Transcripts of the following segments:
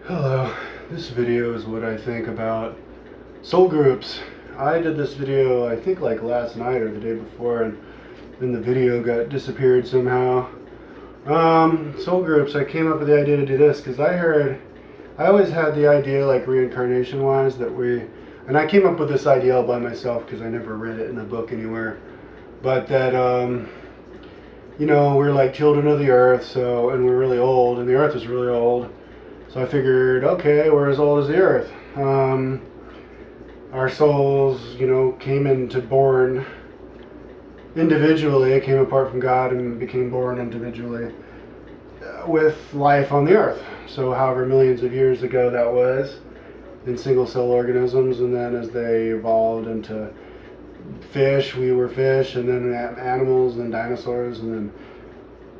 Hello, this video is what I think about soul groups. I did this video I think like last night or the day before, and then the video got disappeared somehow. Soul groups, I came up with the idea to do this because I always had the idea like reincarnation wise and I came up with this idea all by myself because I never read it in a book anywhere, but that we're like children of the earth, and we're really old, and the earth is really old. So I figured, okay, we're as old as the earth. Our souls, came into born individually, came apart from God and became born individually with life on the earth. So however millions of years ago that was, in single cell organisms, and then as they evolved into fish, we were fish, and then animals, and then dinosaurs, and then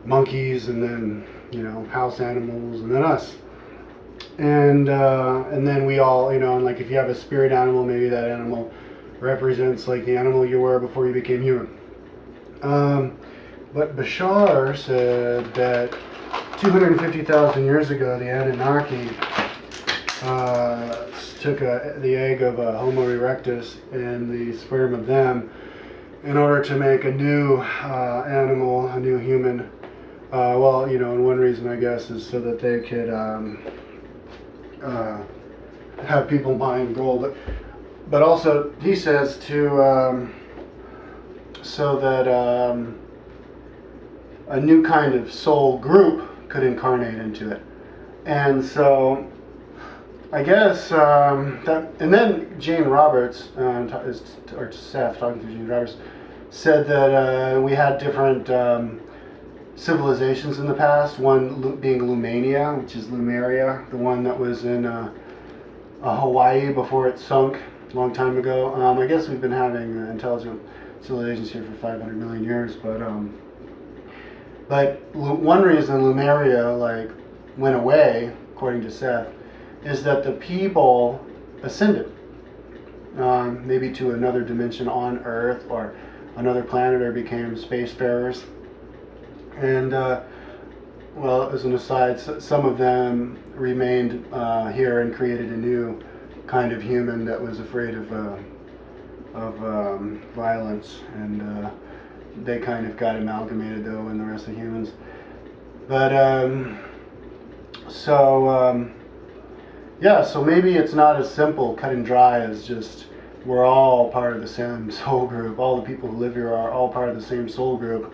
monkeys, and then, house animals, and then us. And then we all, and like if you have a spirit animal, maybe that animal represents like the animal you were before you became human. But Bashar said that 250,000 years ago, the Anunnaki took the egg of a Homo erectus and the sperm of them in order to make a new animal, a new human. And one reason I guess is so that they could have people buying gold, but also he says to so that a new kind of soul group could incarnate into it. And so I guess that, and then Jane Roberts, or Seth talking to Jane Roberts, said that we had different civilizations in the past, one being Lumania, which is Lumeria, the one that was in Hawaii before it sunk a long time ago. I guess we've been having intelligent civilizations here for 500 million years, but one reason Lumeria went away, according to Seth, is that the people ascended, maybe to another dimension on Earth or another planet, or became spacefarers. And as an aside, some of them remained here and created a new kind of human that was afraid of violence, and they kind of got amalgamated though in the rest of humans. But so maybe it's not as simple, cut and dry, as just we're all part of the same soul group. All the people who live here are all part of the same soul group,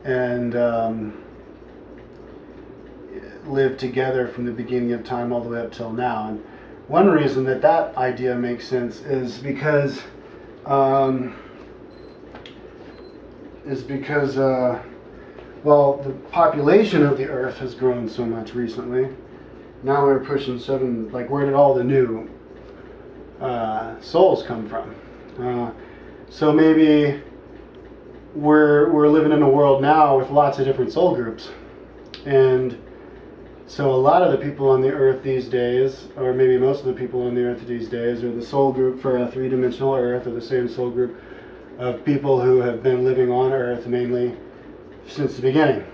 and live together from the beginning of time all the way up till now. And one reason that idea makes sense is because the population of the Earth has grown so much recently. Now we're pushing 7. Like, where did all the new souls come from? So maybe we're living in a world now with lots of different soul groups, and so a lot of the people on the Earth these days, or maybe most of the people on the Earth these days, are the soul group for a three-dimensional Earth, or the same soul group of people who have been living on Earth mainly since the beginning.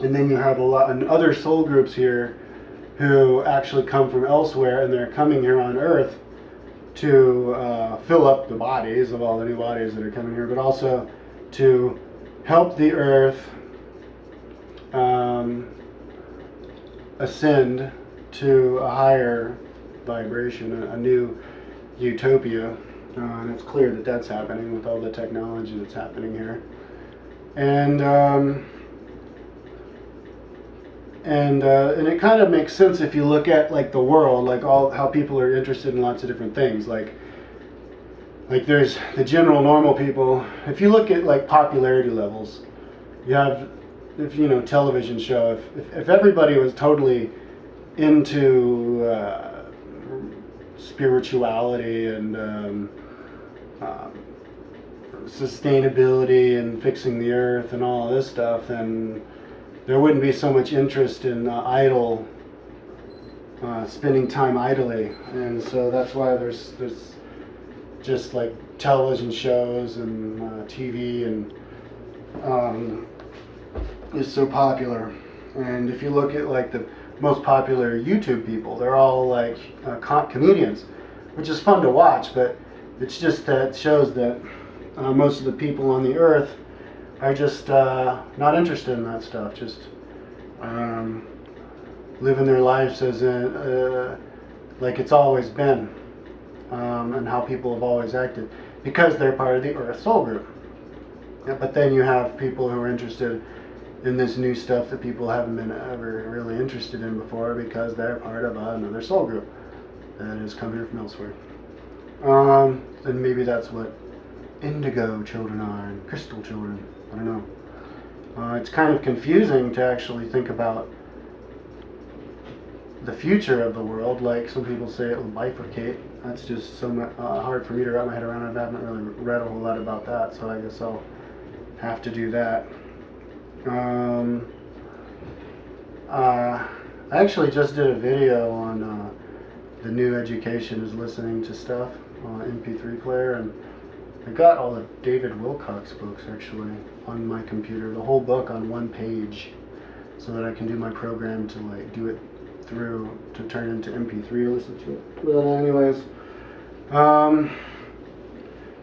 And then you have a lot of other soul groups here who actually come from elsewhere, and they're coming here on Earth to fill up the bodies of all the new bodies that are coming here, but also to help the Earth ascend to a higher vibration, a new utopia. And it's clear that that's happening with all the technology that's happening here. And it kind of makes sense if you look at like the world, like how people are interested in lots of different things. Like there's the general normal people. If you look at like popularity levels, you have, television show. If everybody was totally into spirituality and sustainability and fixing the earth and all of this stuff, then there wouldn't be so much interest in spending time idly. And so that's why there's just like television shows and TV and is so popular. And if you look at like the most popular YouTube people. They're all like comedians, which is fun to watch, but it's just that it shows that most of the people on the earth are just not interested in that stuff. Just um, living their lives as like it's always been, and how people have always acted, because they're part of the Earth Soul Group. Yeah, but then you have people who are interested in this new stuff that people haven't been ever really interested in before, because they're part of another soul group that has come here from elsewhere. And maybe that's what indigo children are and crystal children. I don't know. It's kind of confusing to actually think about the future of the world. Like some people say it will bifurcate. That's just so hard for me to wrap my head around. I haven't really read a whole lot about that, so I guess I'll have to do that. I actually just did a video on the new education is listening to stuff on MP3 player, and I got all the David Wilcox books actually on my computer, the whole book on one page, so that I can do my program to like do it through to turn into MP3 to listen to it. But anyways,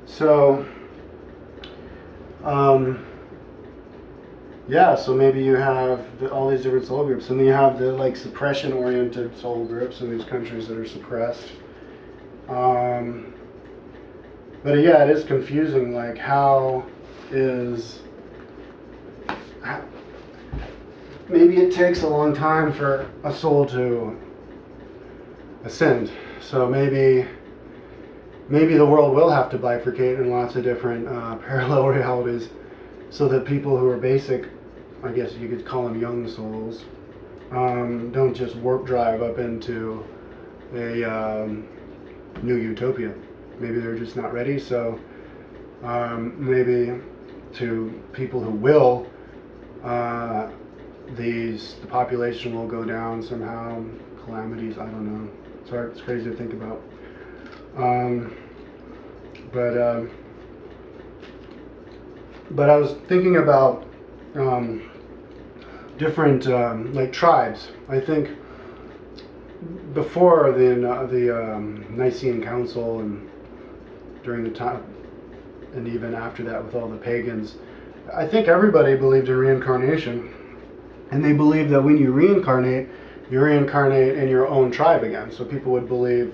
so yeah, so maybe you have all these different soul groups, and then you have the like suppression-oriented soul groups in these countries that are suppressed. But yeah, it is confusing. Like, maybe it takes a long time for a soul to ascend. So maybe the world will have to bifurcate in lots of different parallel realities, so that people who are basic, I guess you could call them young souls, don't just warp drive up into a new utopia. Maybe they're just not ready. So maybe to people who will, the population will go down somehow. Calamities, I don't know. It's crazy to think about. But I was thinking about different like tribes. I think before the Nicene Council, and during the time, and even after that with all the pagans, I think everybody believed in reincarnation, and they believed that when you reincarnate in your own tribe again. So people would believe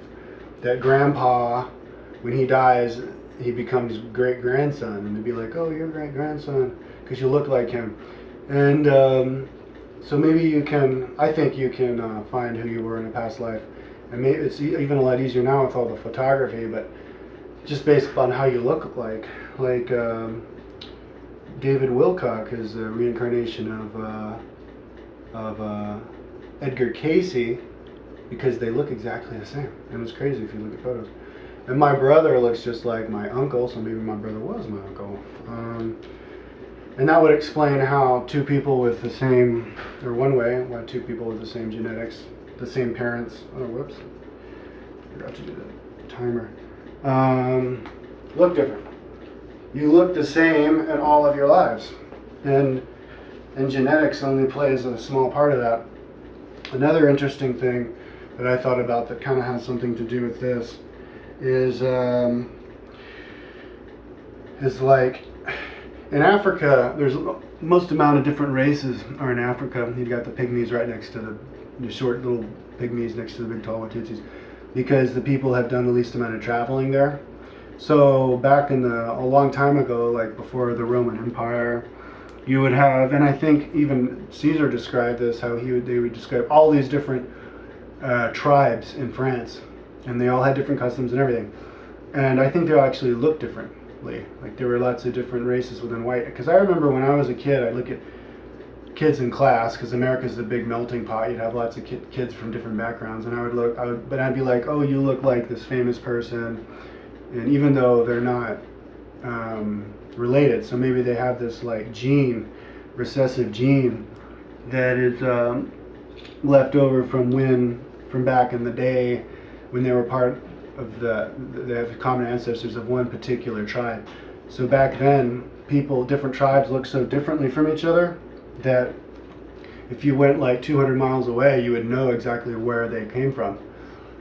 that grandpa, when he dies, he becomes great-grandson, and they'd be like, oh, you're great-grandson because you look like him. And so maybe I think you can find who you were in a past life. And maybe it's even a lot easier now with all the photography, but just based upon how you look like. Like David Wilcock is a reincarnation of Edgar Casey, because they look exactly the same. And it's crazy if you look at photos. And my brother looks just like my uncle, so maybe my brother was my uncle. And that would explain how two people with the same, or one way, why two people with the same genetics, the same parents, oh whoops, forgot to do the timer, look different. You look the same in all of your lives. And genetics only plays a small part of that. Another interesting thing that I thought about that kind of has something to do with this is like in Africa, there's most amount of different races are in Africa. You've got the pygmies right next to the short little pygmies next to the big tall Watutsis, because the people have done the least amount of traveling there. So back in a long time ago, like before the Roman Empire, you would have, and I think even Caesar described this, how they would describe all these different tribes in France, and they all had different customs and everything. And I think they all actually looked differently. Like there were lots of different races within white. Because I remember when I was a kid, I'd look at kids in class, because America's a big melting pot. You'd have lots of kids from different backgrounds, and I'd be like, oh, you look like this famous person, and even though they're not related, so maybe they have this like recessive gene that is left over from back in the day when they were part of they have common ancestors of one particular tribe. So back then, different tribes looked so differently from each other that if you went like 200 miles away, you would know exactly where they came from.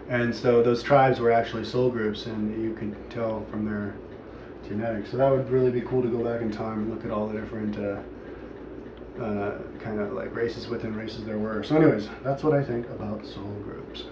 And so those tribes were actually soul groups, and you could tell from their genetics. So that would really be cool to go back in time and look at all the different kind of like races within races there were. So anyways, that's what I think about soul groups.